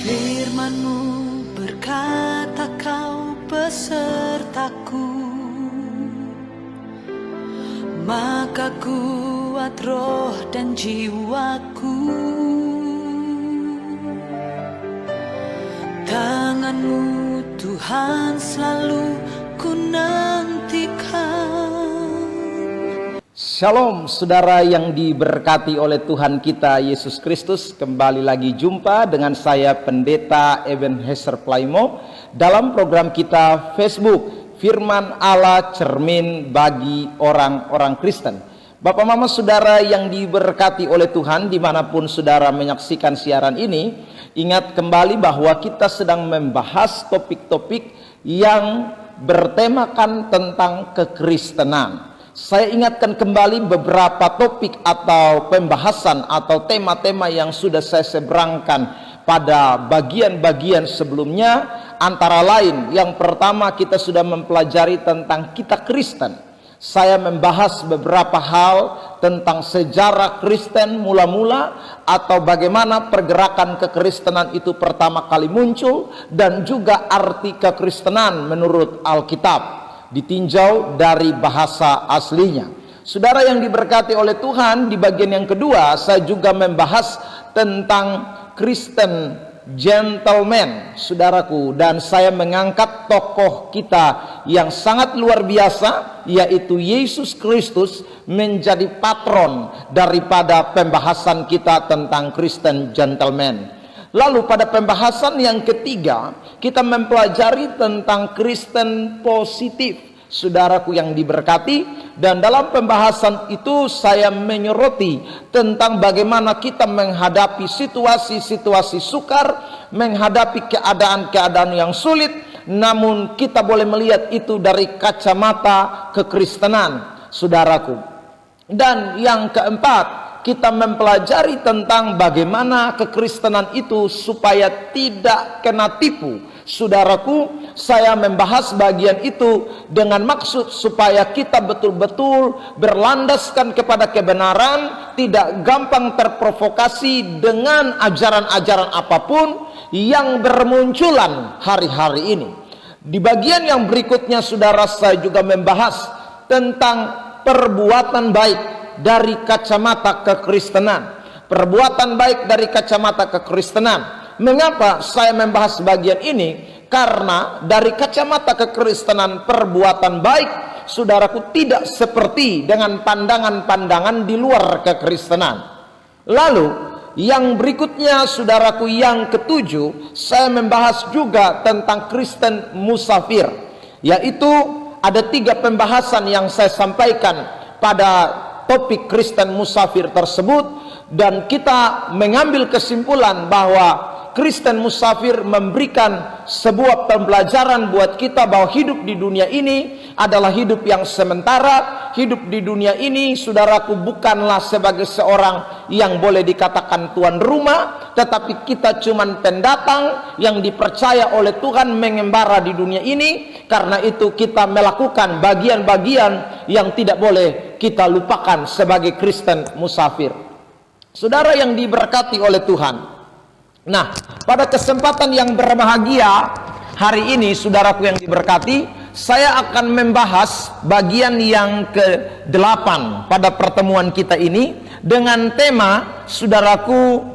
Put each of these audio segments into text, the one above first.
Firman-Mu berkata Kau besertaku, maka kuat roh dan jiwaku. Tangan-Mu Tuhan selalu ku nantikan. Shalom saudara yang diberkati oleh Tuhan kita Yesus Kristus. Kembali lagi jumpa dengan saya Pendeta Ebenezer Plaimo dalam program kita Facebook Firman Allah Cermin bagi orang-orang Kristen. Bapak mama saudara yang diberkati oleh Tuhan, dimanapun saudara menyaksikan siaran ini, ingat kembali bahwa kita sedang membahas topik-topik yang bertemakan tentang kekristenan. Saya ingatkan kembali beberapa topik atau pembahasan atau tema-tema yang sudah saya seberangkan pada bagian-bagian sebelumnya. Antara lain, yang pertama kita sudah mempelajari tentang kita Kristen. Saya membahas beberapa hal tentang sejarah Kristen mula-mula atau bagaimana pergerakan kekristenan itu pertama kali muncul, dan juga arti kekristenan menurut Alkitab ditinjau dari bahasa aslinya. Saudara yang diberkati oleh Tuhan, di bagian yang kedua saya juga membahas tentang Kristen gentleman, saudaraku, dan saya mengangkat tokoh kita yang sangat luar biasa, yaitu Yesus Kristus, menjadi patron daripada pembahasan kita tentang Kristen gentleman. Lalu pada pembahasan yang ketiga, kita mempelajari tentang Kristen positif, saudaraku yang diberkati. Dan dalam pembahasan itu saya menyoroti tentang bagaimana kita menghadapi situasi-situasi sukar, menghadapi keadaan-keadaan yang sulit, namun kita boleh melihat itu dari kacamata kekristenan, saudaraku. Dan yang keempat, kita mempelajari tentang bagaimana kekristenan itu supaya tidak kena tipu. Saudaraku, saya membahas bagian itu dengan maksud supaya kita betul-betul berlandaskan kepada kebenaran, tidak gampang terprovokasi dengan ajaran-ajaran apapun yang bermunculan hari-hari ini. Di bagian yang berikutnya, saudara, saya juga membahas tentang perbuatan baik dari kacamata kekristenan. Perbuatan baik dari kacamata kekristenan. Mengapa saya membahas bagian ini? Karena dari kacamata kekristenan, perbuatan baik, saudaraku, tidak seperti dengan pandangan-pandangan di luar kekristenan. Lalu yang berikutnya, saudaraku, yang ketujuh, saya membahas juga tentang Kristen musafir, yaitu ada 3 pembahasan yang saya sampaikan pada topik Kristen musafir tersebut, dan kita mengambil kesimpulan bahwa Kristen musafir memberikan sebuah pembelajaran buat kita bahwa hidup di dunia ini adalah hidup yang sementara. Hidup di dunia ini, saudaraku, bukanlah sebagai seorang yang boleh dikatakan tuan rumah, tetapi kita cuman pendatang yang dipercaya oleh Tuhan mengembara di dunia ini. Karena itu kita melakukan bagian-bagian yang tidak boleh kita lupakan sebagai Kristen musafir. Saudara yang diberkati oleh Tuhan, nah, pada kesempatan yang berbahagia hari ini, saudaraku yang diberkati, saya akan membahas bagian yang ke-8 pada pertemuan kita ini dengan tema, saudaraku,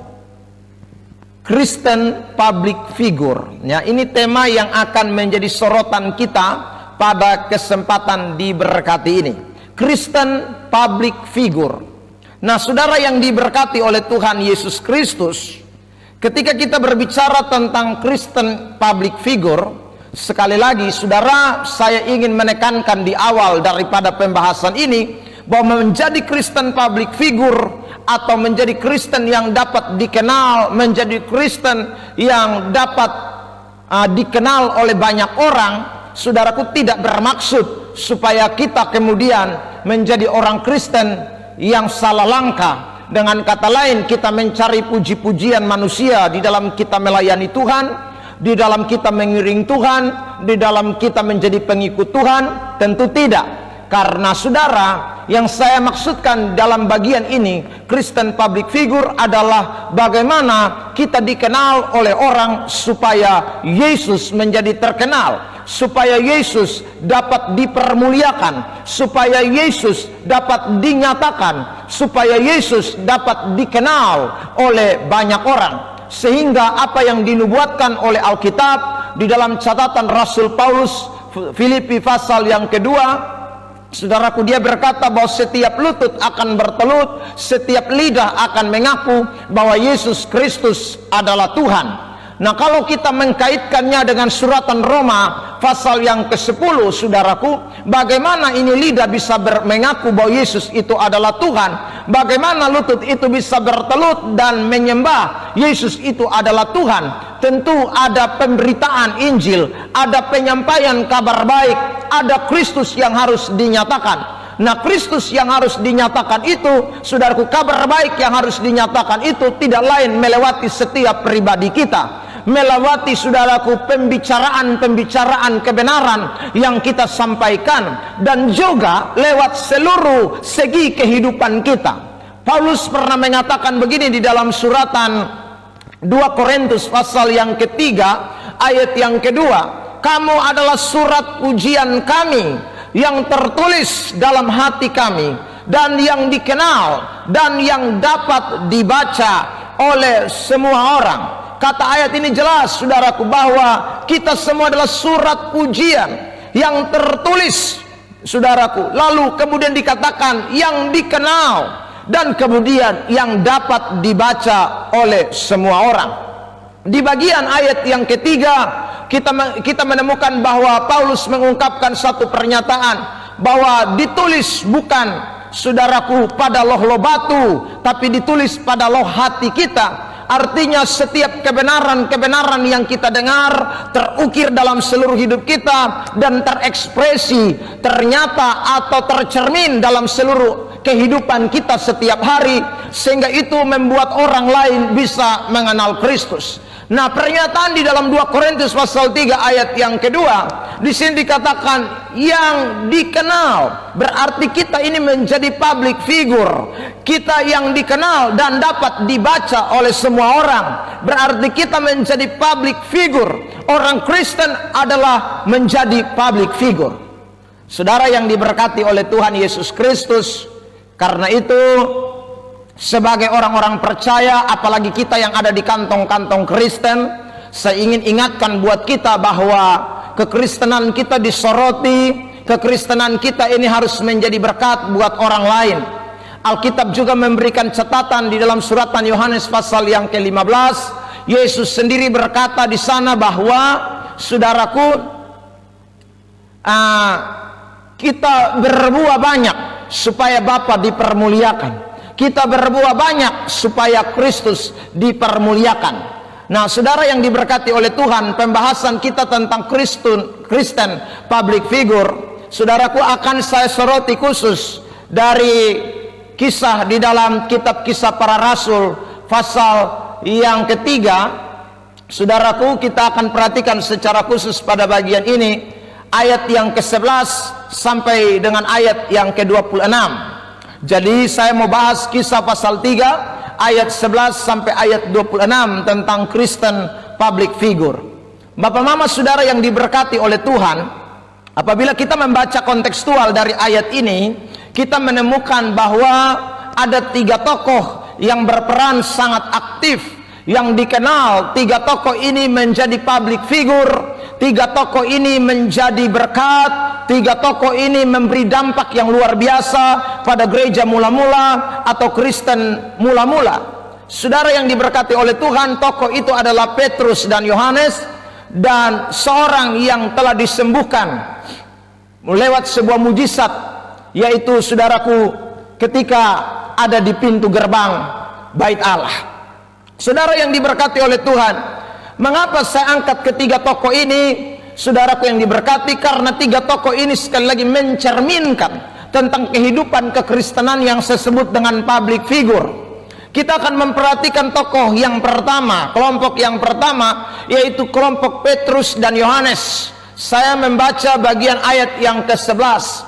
Kristen public figure. Ya, ini tema yang akan menjadi sorotan kita pada kesempatan diberkati ini. Kristen public figure. Nah, saudara yang diberkati oleh Tuhan Yesus Kristus, ketika kita berbicara tentang Kristen public figure, sekali lagi saudara, saya ingin menekankan di awal daripada pembahasan ini bahwa menjadi Kristen public figure atau menjadi Kristen yang dapat dikenal, menjadi Kristen yang dapat dikenal oleh banyak orang, saudaraku, tidak bermaksud supaya kita kemudian menjadi orang Kristen yang salah langkah. Dengan kata lain, kita mencari puji-pujian manusia di dalam kita melayani Tuhan, di dalam kita mengiring Tuhan, di dalam kita menjadi pengikut Tuhan. Tentu tidak. Karena saudara, yang saya maksudkan dalam bagian ini, Christian public figure, adalah bagaimana kita dikenal oleh orang supaya Yesus menjadi terkenal, supaya Yesus dapat dipermuliakan, supaya Yesus dapat dinyatakan, supaya Yesus dapat dikenal oleh banyak orang. Sehingga apa yang dinubuatkan oleh Alkitab di dalam catatan Rasul Paulus, Filipi pasal yang kedua, saudaraku, dia berkata bahwa setiap lutut akan bertelut, setiap lidah akan mengaku bahwa Yesus Kristus adalah Tuhan. Nah, kalau kita mengkaitkannya dengan suratan Roma pasal yang ke-10, saudaraku, bagaimana ini lidah bisa mengaku bahwa Yesus itu adalah Tuhan? Bagaimana lutut itu bisa bertelut dan menyembah Yesus itu adalah Tuhan? Tentu ada pemberitaan Injil, ada penyampaian kabar baik, ada Kristus yang harus dinyatakan. Nah, Kristus yang harus dinyatakan itu, saudaraku, kabar baik yang harus dinyatakan itu tidak lain melewati setiap pribadi kita, melewati, saudaraku, pembicaraan kebenaran yang kita sampaikan, dan juga lewat seluruh segi kehidupan kita. Paulus pernah mengatakan begini di dalam suratan 2 Korintus pasal yang ketiga ayat yang kedua, kamu adalah surat pujian kami yang tertulis dalam hati kami, dan yang dikenal dan yang dapat dibaca oleh semua orang. Kata ayat ini jelas, saudaraku, bahwa kita semua adalah surat pujian yang tertulis, saudaraku. Lalu kemudian dikatakan yang dikenal dan kemudian yang dapat dibaca oleh semua orang. Di bagian ayat yang ketiga kita menemukan bahwa Paulus mengungkapkan satu pernyataan bahwa ditulis bukan, saudaraku, pada loh-loh batu, tapi ditulis pada loh hati kita. Artinya setiap kebenaran yang kita dengar terukir dalam seluruh hidup kita dan terekspresi, ternyata atau tercermin dalam seluruh kehidupan kita setiap hari, sehingga itu membuat orang lain bisa mengenal Kristus. Nah, pernyataan di dalam 2 Korintus pasal 3 ayat yang kedua, di sini dikatakan yang dikenal, berarti kita ini menjadi public figure. Kita yang dikenal dan dapat dibaca oleh semua orang, berarti kita menjadi public figure. Orang Kristen adalah menjadi public figure. Saudara yang diberkati oleh Tuhan Yesus Kristus, karena itu sebagai orang-orang percaya, apalagi kita yang ada di kantong-kantong Kristen, saya ingin ingatkan buat kita bahwa kekristenan kita disoroti, kekristenan kita ini harus menjadi berkat buat orang lain. Alkitab juga memberikan catatan di dalam suratan Yohanes pasal yang ke-15. Yesus sendiri berkata di sana bahwa, saudaraku, kita berbuah banyak supaya Bapa dipermuliakan. Kita berbuah banyak supaya Kristus dipermuliakan. Nah, saudara yang diberkati oleh Tuhan, pembahasan kita tentang Kristen public figure, saudaraku, akan saya soroti khusus dari kisah di dalam kitab Kisah Para Rasul pasal yang ketiga. Saudaraku, kita akan perhatikan secara khusus pada bagian ini ayat yang ke-11 sampai dengan ayat yang ke-26. Jadi saya mau bahas Kisah pasal 3 ayat 11 sampai ayat 26 tentang Kristen public figure. Bapak mama saudara yang diberkati oleh Tuhan, apabila kita membaca kontekstual dari ayat ini, kita menemukan bahwa ada 3 tokoh yang berperan sangat aktif, yang dikenal. 3 tokoh ini menjadi public figure, 3 tokoh ini menjadi berkat, 3 tokoh ini memberi dampak yang luar biasa pada gereja mula-mula atau Kristen mula-mula. Saudara yang diberkati oleh Tuhan, tokoh itu adalah Petrus dan Yohanes, dan seorang yang telah disembuhkan lewat sebuah mujizat, yaitu, saudaraku, ketika ada di pintu gerbang bait Allah. Saudara yang diberkati oleh Tuhan, mengapa saya angkat ketiga tokoh ini, saudaraku yang diberkati? Karena 3 tokoh ini sekali lagi mencerminkan tentang kehidupan kekristenan yang saya sebut dengan public figure. Kita akan memperhatikan tokoh yang pertama, kelompok yang pertama, yaitu kelompok Petrus dan Yohanes. Saya membaca bagian ayat yang ke-11.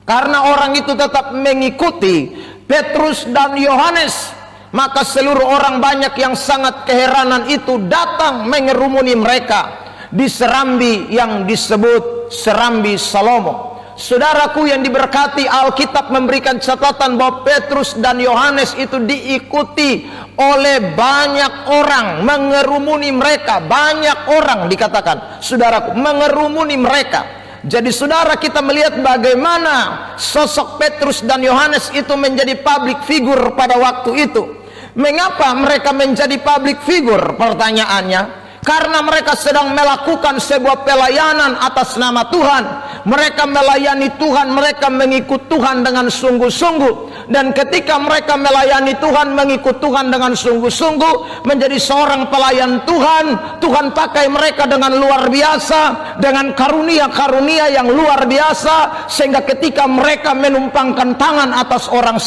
Karena orang itu tetap mengikuti Petrus dan Yohanes, maka seluruh orang banyak yang sangat keheranan itu datang mengerumuni mereka di serambi yang disebut Serambi Salomo. Saudaraku yang diberkati, Alkitab memberikan catatan bahwa Petrus dan Yohanes itu diikuti oleh banyak orang, mengerumuni mereka. Banyak orang dikatakan, saudaraku, mengerumuni mereka. Jadi saudara, kita melihat bagaimana sosok Petrus dan Yohanes itu menjadi public figure pada waktu itu. Mengapa mereka menjadi public figure? Pertanyaannya, karena mereka sedang melakukan sebuah pelayanan atas nama Tuhan. Mereka melayani Tuhan, mereka mengikut Tuhan dengan sungguh-sungguh. Dan ketika mereka melayani Tuhan, mengikut Tuhan dengan sungguh-sungguh, menjadi seorang pelayan Tuhan, Tuhan pakai mereka dengan luar biasa, dengan karunia-karunia yang luar biasa, sehingga ketika mereka menumpangkan tangan atas orang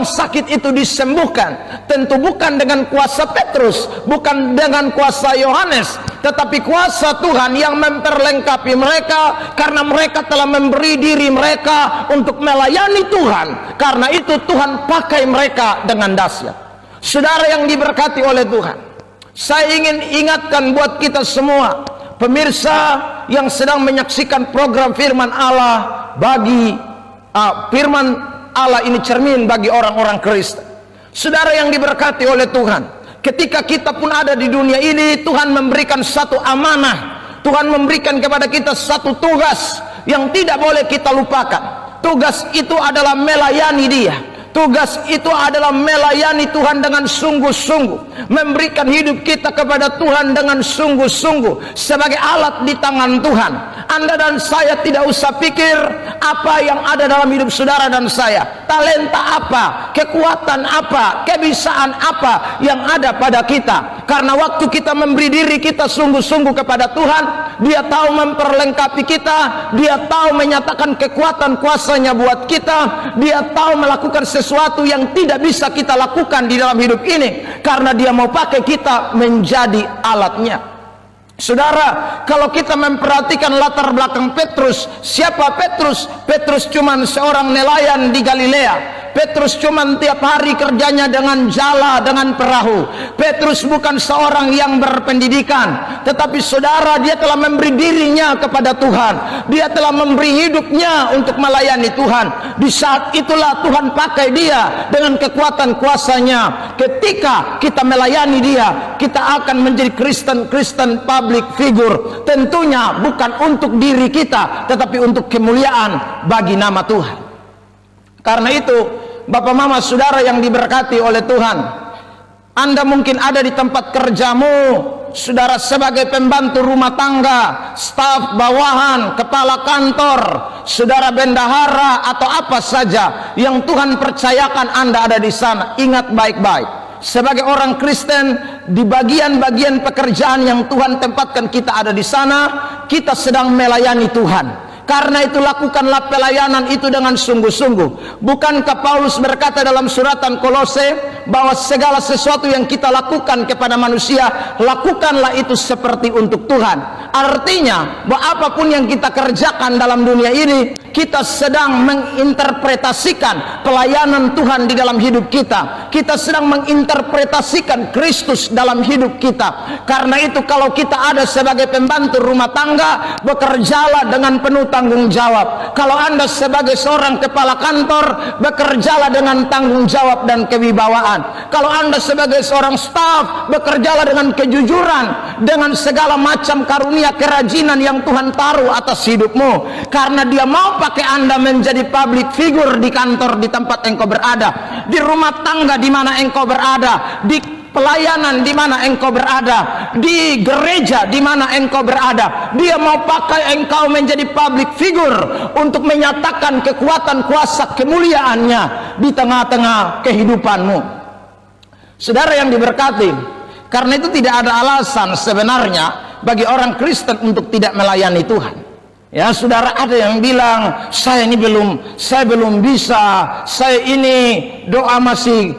sakit itu disembuhkan. Tentu bukan dengan kuasa Petrus, bukan dengan kuasa Yohanes, tetapi kuasa Tuhan yang memperlengkapi mereka, karena mereka telah memberi diri mereka untuk melayani Tuhan. Karena itu Tuhan pakai mereka dengan dahsyat. Saudara yang diberkati oleh Tuhan, saya ingin ingatkan buat kita semua, pemirsa yang sedang menyaksikan program Firman Allah, bagi Firman Allah ini cermin bagi orang-orang Kristen. Saudara yang diberkati oleh Tuhan, ketika kita pun ada di dunia ini, Tuhan memberikan satu amanah. Tuhan memberikan kepada kita satu tugas yang tidak boleh kita lupakan. Tugas itu adalah melayani Dia. Tugas itu adalah melayani Tuhan dengan sungguh-sungguh, memberikan hidup kita kepada Tuhan dengan sungguh-sungguh sebagai alat di tangan Tuhan. Anda dan saya tidak usah pikir apa yang ada dalam hidup saudara dan saya, talenta apa, kekuatan apa, kebisaan apa yang ada pada kita. Karena waktu kita memberi diri kita sungguh-sungguh kepada Tuhan, Dia tahu memperlengkapi kita, Dia tahu menyatakan kekuatan kuasanya buat kita, Dia tahu melakukan sesuatu yang tidak bisa kita lakukan di dalam hidup ini, karena Dia mau pakai kita menjadi alatnya. Saudara, kalau kita memperhatikan latar belakang Petrus, siapa Petrus? Petrus cuman seorang nelayan di Galilea. Petrus cuman tiap hari kerjanya dengan jala, dengan perahu. Petrus bukan seorang yang berpendidikan, tetapi saudara, dia telah memberi dirinya kepada Tuhan. Dia telah memberi hidupnya untuk melayani Tuhan. Di saat itulah Tuhan pakai dia dengan kekuatan kuasanya. Ketika kita melayani Dia, kita akan menjadi Kristen public figure. Tentunya bukan untuk diri kita, tetapi untuk kemuliaan bagi nama Tuhan. Karena itu, Bapak Mama Saudara yang diberkati oleh Tuhan, Anda mungkin ada di tempat kerjamu, saudara, sebagai pembantu rumah tangga, staf bawahan, kepala kantor, saudara bendahara, atau apa saja yang Tuhan percayakan Anda ada di sana. Ingat baik-baik, sebagai orang Kristen, di bagian-bagian pekerjaan yang Tuhan tempatkan kita ada di sana, kita sedang melayani Tuhan. Karena itu lakukanlah pelayanan itu dengan sungguh-sungguh. Bukankah Paulus berkata dalam suratan Kolose bahwa segala sesuatu yang kita lakukan kepada manusia, lakukanlah itu seperti untuk Tuhan. Artinya bahwa apapun yang kita kerjakan dalam dunia ini, kita sedang menginterpretasikan pelayanan Tuhan di dalam hidup kita. Kita sedang menginterpretasikan Kristus dalam hidup kita. Karena itu kalau kita ada sebagai pembantu rumah tangga, bekerjalah dengan penuh tanggung jawab. Kalau Anda sebagai seorang kepala kantor, bekerjalah dengan tanggung jawab dan kewibawaan. Kalau Anda sebagai seorang staf, bekerjalah dengan kejujuran, dengan segala macam karunia kerajinan yang Tuhan taruh atas hidupmu. Karena Dia mau pakai Anda menjadi public figure di kantor, di tempat engkau berada, di rumah tangga di mana engkau berada, di pelayanan di mana engkau berada, di gereja di mana engkau berada. Dia mau pakai engkau menjadi public figure untuk menyatakan kekuatan kuasa kemuliaannya di tengah-tengah kehidupanmu. Saudara yang diberkati, karena itu tidak ada alasan sebenarnya bagi orang Kristen untuk tidak melayani Tuhan. Ya saudara, ada yang bilang, saya belum bisa, saya ini doa masih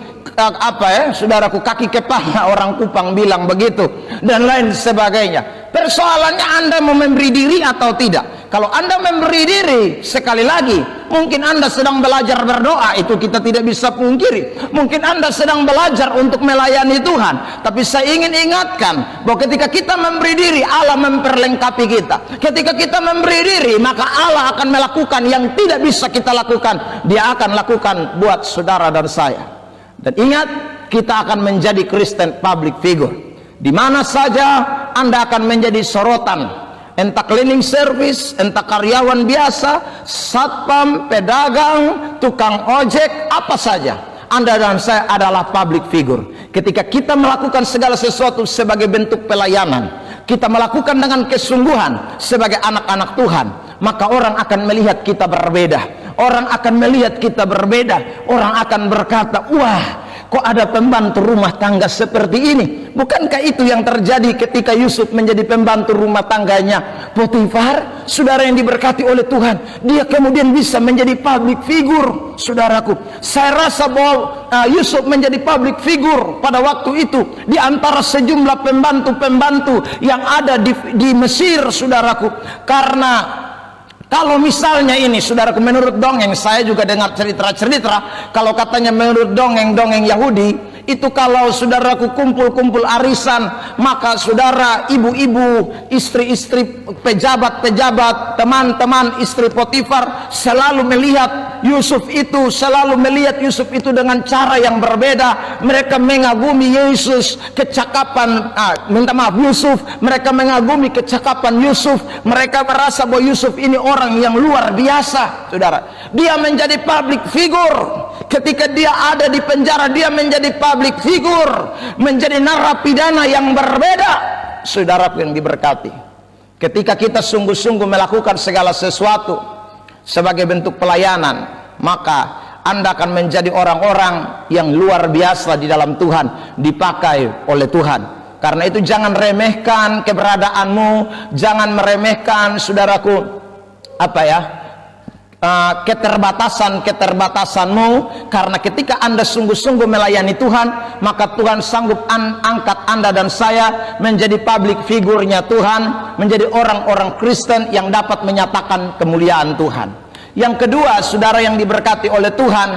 saudaraku, kaki kepala, orang Kupang bilang begitu, dan lain sebagainya. Persoalannya Anda mau memberi diri atau tidak. Kalau Anda memberi diri, sekali lagi, mungkin Anda sedang belajar berdoa, itu kita tidak bisa pungkiri. Mungkin Anda sedang belajar untuk melayani Tuhan, tapi saya ingin ingatkan bahwa ketika kita memberi diri, Allah memperlengkapi kita. Ketika kita memberi diri, maka Allah akan melakukan yang tidak bisa kita lakukan. Dia akan lakukan buat saudara dan saya. Dan ingat, kita akan menjadi Kristen public figure. Di mana saja Anda akan menjadi sorotan, entah cleaning service, entah karyawan biasa, satpam, pedagang, tukang ojek, apa saja. Anda dan saya adalah public figure. Ketika kita melakukan segala sesuatu sebagai bentuk pelayanan, kita melakukan dengan kesungguhan sebagai anak-anak Tuhan, maka orang akan melihat kita berbeda. Orang akan melihat kita berbeda. Orang akan berkata, wah, kok ada pembantu rumah tangga seperti ini? Bukankah itu yang terjadi ketika Yusuf menjadi pembantu rumah tangganya Potifar? Saudara yang diberkati oleh Tuhan, dia kemudian bisa menjadi public figure. Saudaraku, saya rasa bahwa Yusuf menjadi public figure pada waktu itu di antara sejumlah pembantu-pembantu yang ada di Mesir, saudaraku. Karena kalau misalnya ini, saudaraku, menurut dongeng, saya juga dengar cerita-cerita, kalau katanya menurut dongeng-dongeng Yahudi, itu kalau saudaraku kumpul-kumpul arisan, maka saudara, ibu-ibu, istri-istri pejabat-pejabat, teman-teman istri Potifar selalu melihat Yusuf itu dengan cara yang berbeda. Mereka mengagumi Yusuf, Yusuf, mereka mengagumi kecakapan Yusuf. Mereka merasa bahwa Yusuf ini orang yang luar biasa, saudara. Dia menjadi public figure. Ketika dia ada di penjara, dia menjadi public figure, menjadi narapidana yang berbeda. Saudara yang diberkati, ketika kita sungguh-sungguh melakukan segala sesuatu sebagai bentuk pelayanan, maka Anda akan menjadi orang-orang yang luar biasa di dalam Tuhan, dipakai oleh Tuhan. Karena itu jangan remehkan keberadaanmu, jangan meremehkan, saudaraku, keterbatasanmu, karena ketika Anda sungguh-sungguh melayani Tuhan, maka Tuhan sanggup angkat Anda dan saya menjadi public figure-nya Tuhan, menjadi orang-orang Kristen yang dapat menyatakan kemuliaan Tuhan. Yang kedua, saudara yang diberkati oleh Tuhan,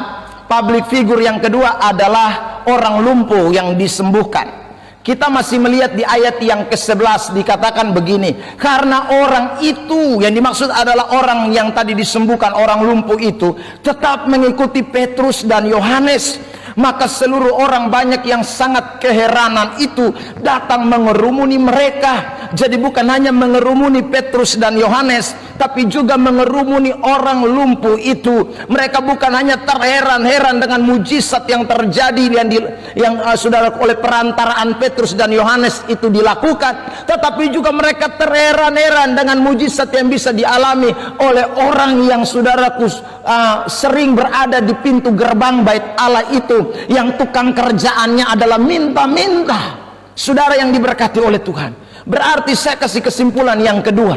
public figure yang kedua adalah orang lumpuh yang disembuhkan. Kita masih melihat di ayat yang ke-11 dikatakan begini, karena orang itu, yang dimaksud adalah orang yang tadi disembuhkan, orang lumpuh itu tetap mengikuti Petrus dan Yohanes, maka seluruh orang banyak yang sangat keheranan itu datang mengerumuni mereka. Jadi bukan hanya mengerumuni Petrus dan Yohanes, tapi juga mengerumuni orang lumpuh itu. Mereka bukan hanya terheran-heran dengan mujizat yang terjadi yang saudara, oleh perantaraan Petrus dan Yohanes itu dilakukan, tetapi juga mereka terheran-heran dengan mujizat yang bisa dialami oleh orang yang, saudaraku, sering berada di pintu gerbang bait Allah itu, yang tukang kerjaannya adalah minta-minta. Saudara yang diberkati oleh Tuhan, berarti saya kasih kesimpulan yang kedua,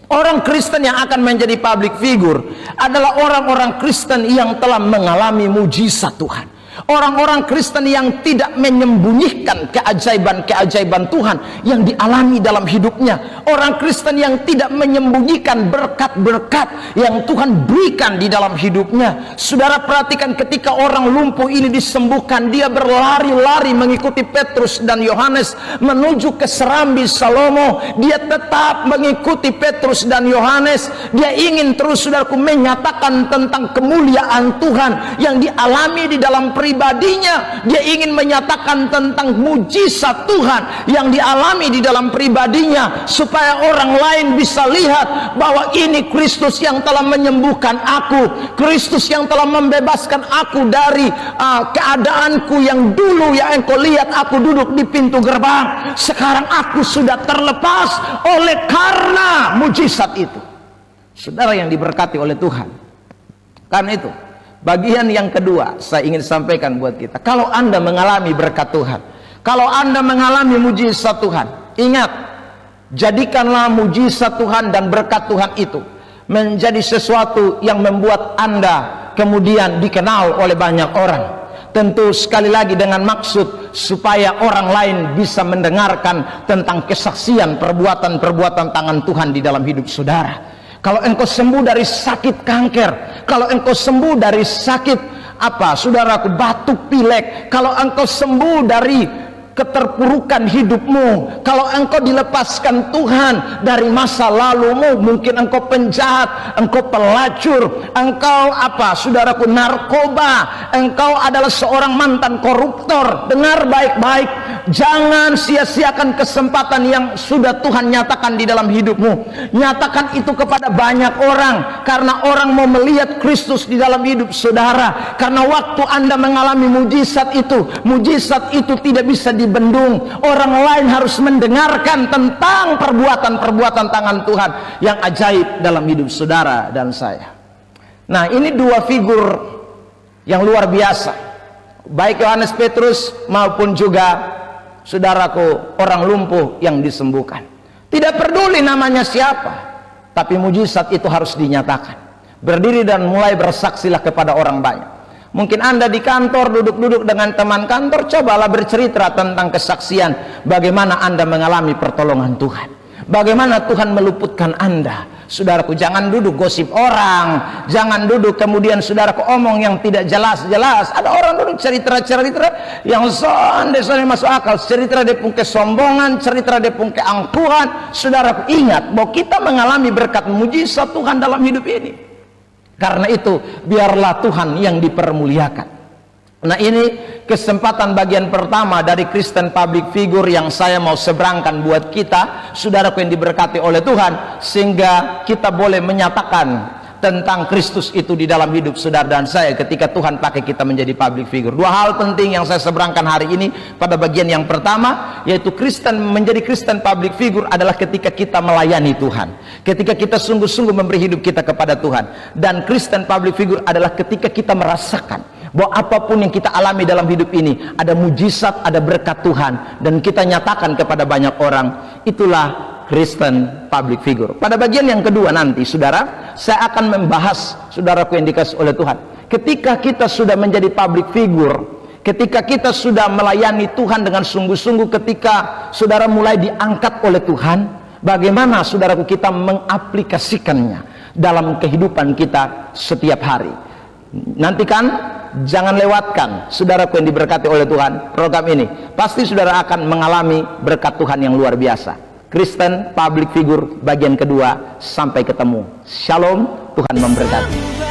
orang Kristen yang akan menjadi public figure adalah orang-orang Kristen yang telah mengalami mujizat Tuhan. Orang-orang Kristen yang tidak menyembunyikan keajaiban-keajaiban Tuhan yang dialami dalam hidupnya. Orang Kristen yang tidak menyembunyikan berkat-berkat yang Tuhan berikan di dalam hidupnya. Saudara perhatikan, ketika orang lumpuh ini disembuhkan, dia berlari-lari mengikuti Petrus dan Yohanes menuju ke Serambi Salomo. Dia tetap mengikuti Petrus dan Yohanes. Dia ingin terus, saudaraku, menyatakan tentang kemuliaan Tuhan yang dialami di dalam pribadinya. Dia ingin menyatakan tentang mujizat Tuhan yang dialami di dalam pribadinya, supaya orang lain bisa lihat bahwa ini Kristus yang telah menyembuhkan aku, Kristus yang telah membebaskan aku dari keadaanku yang dulu yang engkau lihat aku duduk di pintu gerbang. Sekarang aku sudah terlepas oleh karena mujizat itu. Saudara yang diberkati oleh Tuhan, karena itu bagian yang kedua saya ingin sampaikan buat kita. Kalau Anda mengalami berkat Tuhan, kalau Anda mengalami mujizat Tuhan, ingat, jadikanlah mujizat Tuhan dan berkat Tuhan itu menjadi sesuatu yang membuat Anda kemudian dikenal oleh banyak orang. Tentu sekali lagi dengan maksud supaya orang lain bisa mendengarkan tentang kesaksian perbuatan-perbuatan tangan Tuhan di dalam hidup saudara. Kalau engkau sembuh dari sakit kanker, kalau engkau sembuh dari sakit saudaraku, batuk pilek, kalau engkau sembuh dari keterpurukan hidupmu, kalau engkau dilepaskan Tuhan dari masa lalumu, mungkin engkau penjahat, engkau pelacur, engkau saudaraku, narkoba, engkau adalah seorang mantan koruptor. Dengar baik-baik, jangan sia-siakan kesempatan yang sudah Tuhan nyatakan di dalam hidupmu. Nyatakan itu kepada banyak orang, karena orang mau melihat Kristus di dalam hidup saudara. Karena waktu Anda mengalami mujizat itu tidak bisa dibendung. Orang lain harus mendengarkan tentang perbuatan-perbuatan tangan Tuhan yang ajaib dalam hidup saudara dan saya. Nah, ini dua figur yang luar biasa, baik Yohanes Petrus maupun juga saudaraku orang lumpuh yang disembuhkan. Tidak peduli namanya siapa, tapi mujizat itu harus dinyatakan. Berdiri dan mulai bersaksilah kepada orang banyak. Mungkin Anda di kantor duduk-duduk dengan teman kantor, cobalah bercerita tentang kesaksian bagaimana Anda mengalami pertolongan Tuhan, bagaimana Tuhan meluputkan Anda. Saudaraku, jangan duduk gosip orang, jangan duduk kemudian saudaraku omong yang tidak jelas-jelas. Ada orang duduk cerita-cerita yang sonde-sonde masuk akal, cerita dia pun kesombongan, cerita dia pun keangkuhan. Saudaraku, ingat bahwa kita mengalami berkat mujizat Tuhan dalam hidup ini. Karena itu biarlah Tuhan yang dipermuliakan. Nah, ini kesempatan bagian pertama dari Kristen public figure yang saya mau seberangkan buat kita, saudaraku yang diberkati oleh Tuhan, sehingga kita boleh menyatakan tentang Kristus itu di dalam hidup saudara dan saya ketika Tuhan pakai kita menjadi public figure. Dua hal penting yang saya seberangkan hari ini pada bagian yang pertama, yaitu menjadi Kristen public figure adalah ketika kita melayani Tuhan, ketika kita sungguh-sungguh memberi hidup kita kepada Tuhan. Dan Kristen public figure adalah ketika kita merasakan bahwa apapun yang kita alami dalam hidup ini ada mujizat, ada berkat Tuhan, dan kita nyatakan kepada banyak orang. Itulah Kristen public figure. Pada bagian yang kedua nanti, saudara, saya akan membahas, saudaraku yang dikasih oleh Tuhan, ketika kita sudah menjadi public figure, ketika kita sudah melayani Tuhan dengan sungguh-sungguh, ketika saudara mulai diangkat oleh Tuhan, bagaimana saudaraku kita mengaplikasikannya dalam kehidupan kita setiap hari. Nantikan, jangan lewatkan, saudaraku yang diberkati oleh Tuhan, program ini pasti saudara akan mengalami berkat Tuhan yang luar biasa. Kristen public figure bagian kedua, sampai ketemu. Shalom, Tuhan memberkati.